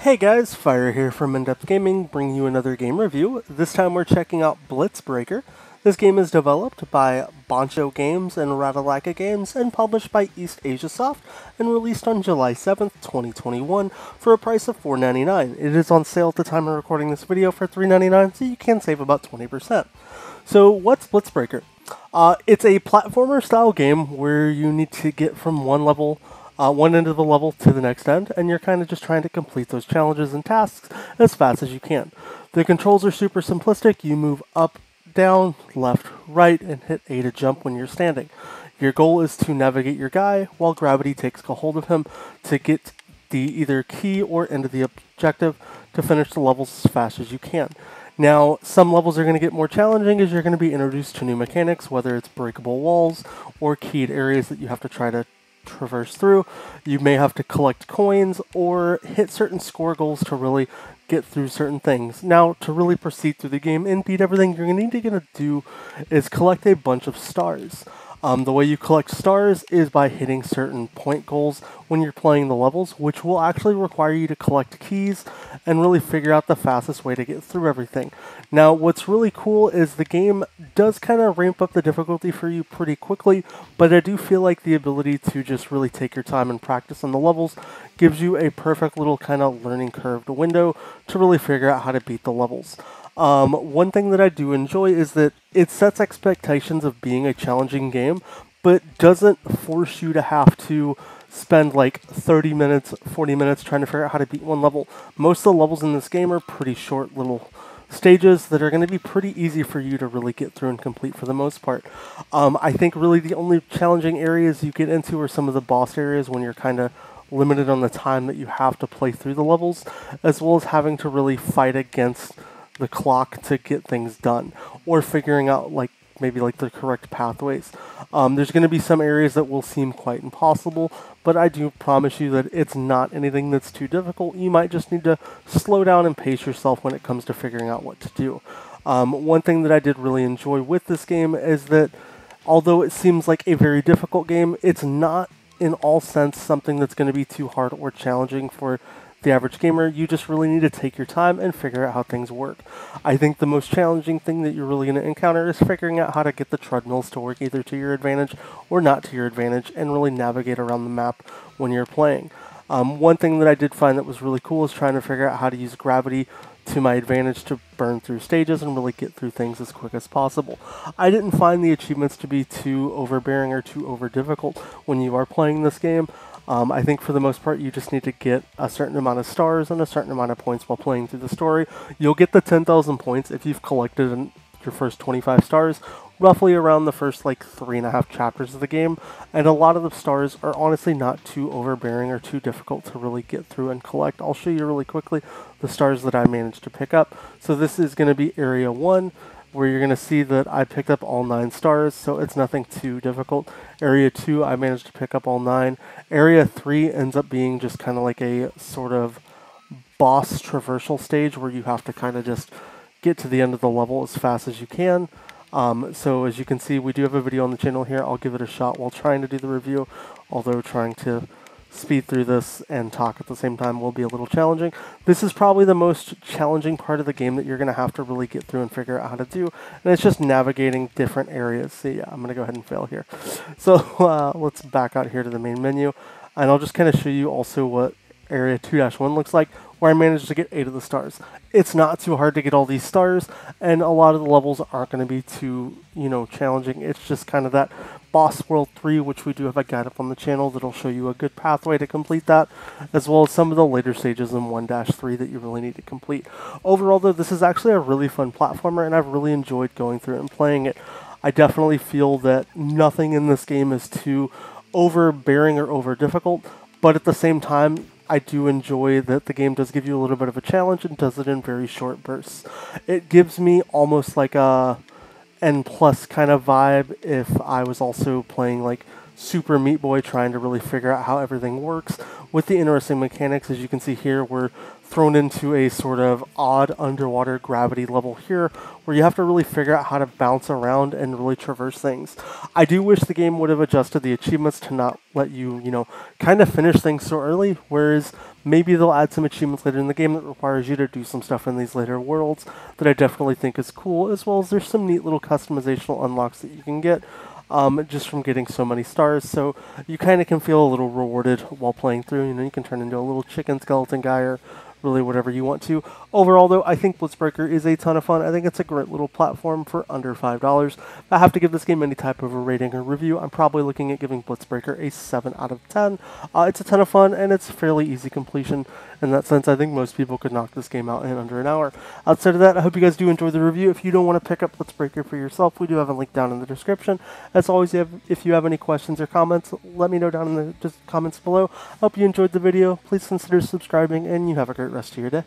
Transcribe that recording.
Hey guys, Fire here from InDepth Gaming, bringing you another game review. This time we're checking out Blitz. This game is developed by Boncho Games and Radalaka Games and published by East Asia Soft and released on July 7th, 2021 for a price of $4.99. It is on sale at the time of recording this video for $3.99, so you can save about 20%. So what's Blitzbreaker? It's a platformer style game where you need to get from one end of the level to the next end, and you're kind of just trying to complete those challenges and tasks as fast as you can. The controls are super simplistic. You move up, down, left, right, and hit A to jump when you're standing. Your goal is to navigate your guy while gravity takes a hold of him to get the either key or end of the objective to finish the levels as fast as you can. Now, some levels are going to get more challenging as you're going to be introduced to new mechanics, whether it's breakable walls or keyed areas that you have to try to traverse through. You may have to collect coins or hit certain score goals to really get through certain things. Now, to really proceed through the game and beat everything, you're going to do is collect a bunch of stars. The way you collect stars is by hitting certain point goals when you're playing the levels, which will actually require you to collect keys and really figure out the fastest way to get through everything. Now, what's really cool is the game does kind of ramp up the difficulty for you pretty quickly, but I do feel like the ability to just really take your time and practice on the levels gives you a perfect little kind of learning curved window to really figure out how to beat the levels. One thing that I do enjoy is that it sets expectations of being a challenging game, but doesn't force you to have to spend like 30 minutes, 40 minutes trying to figure out how to beat one level. Most of the levels in this game are pretty short little stages that are going to be pretty easy for you to really get through and complete for the most part. I think really the only challenging areas you get into are some of the boss areas when you're kind of limited on the time that you have to play through the levels, as well as having to really fight against the clock to get things done, or figuring out maybe the correct pathways. There's going to be some areas that will seem quite impossible, but I do promise you that it's not anything that's too difficult. You might just need to slow down and pace yourself when it comes to figuring out what to do. One thing that I did really enjoy with this game is that although it seems like a very difficult game, it's not in all sense something that's going to be too hard or challenging for the average gamer. You just really need to take your time and figure out how things work. I think the most challenging thing that you're really going to encounter is figuring out how to get the treadmills to work either to your advantage or not to your advantage and really navigate around the map when you're playing. One thing that I did find that was really cool is trying to figure out how to use gravity to my advantage to burn through stages and really get through things as quick as possible. I didn't find the achievements to be too overbearing or too over difficult when you are playing this game. I think for the most part you just need to get a certain amount of stars and a certain amount of points while playing through the story. You'll get the 10,000 points if you've collected your first 25 stars, roughly around the first 3.5 chapters of the game, and a lot of the stars are honestly not too overbearing or too difficult to really get through and collect. I'll show you really quickly the stars that I managed to pick up. So this is going to be Area 1, where you're going to see that I picked up all 9 stars, so it's nothing too difficult. Area 2, I managed to pick up all 9. Area 3 ends up being just kind of like a sort of boss traversal stage where you have to kind of just get to the end of the level as fast as you can. So as you can see, we do have a video on the channel here. I'll give it a shot while trying to do the review, although trying to speed through this and talk at the same time will be a little challenging. This is probably the most challenging part of the game that you're going to have to really get through and figure out how to do, and it's just navigating different areas. So yeah, I'm going to go ahead and fail here. So let's back out here to the main menu, and I'll just kind of show you also what Area 2-1 looks like, where I managed to get 8 of the stars. It's not too hard to get all these stars, and a lot of the levels aren't going to be too, challenging. It's just kind of that Boss World 3, which we do have a guide up on the channel that'll show you a good pathway to complete that, as well as some of the later stages in 1-3 that you really need to complete. Overall, though, this is actually a really fun platformer, and I've really enjoyed going through it and playing it. I definitely feel that nothing in this game is too overbearing or over difficult, but at the same time, I do enjoy that the game does give you a little bit of a challenge and does it in very short bursts. It gives me almost like a N+ kind of vibe if I was also playing super Meat Boy trying to really figure out how everything works. With the interesting mechanics, as you can see here, we're thrown into a sort of odd underwater gravity level here where you have to really figure out how to bounce around and really traverse things. I do wish the game would have adjusted the achievements to not let you, kind of finish things so early, whereas maybe they'll add some achievements later in the game that requires you to do some stuff in these later worlds that I definitely think is cool, as well as there's some neat little customizational unlocks that you can get just from getting so many stars, so you kind of can feel a little rewarded while playing through. You can turn into a little chicken skeleton guy or really whatever you want to. Overall, though, I think Blitzbreaker is a ton of fun. I think it's a great little platform for under $5. If I have to give this game any type of a rating or review, I'm probably looking at giving Blitzbreaker a 7 out of 10. It's a ton of fun, and it's fairly easy completion. In that sense, I think most people could knock this game out in under an hour. Outside of that, I hope you guys do enjoy the review. If you don't want to pick up Blitzbreaker for yourself, we do have a link down in the description. As always, if you have any questions or comments, let me know down in the comments below. I hope you enjoyed the video. Please consider subscribing, and you have a great rest of your day.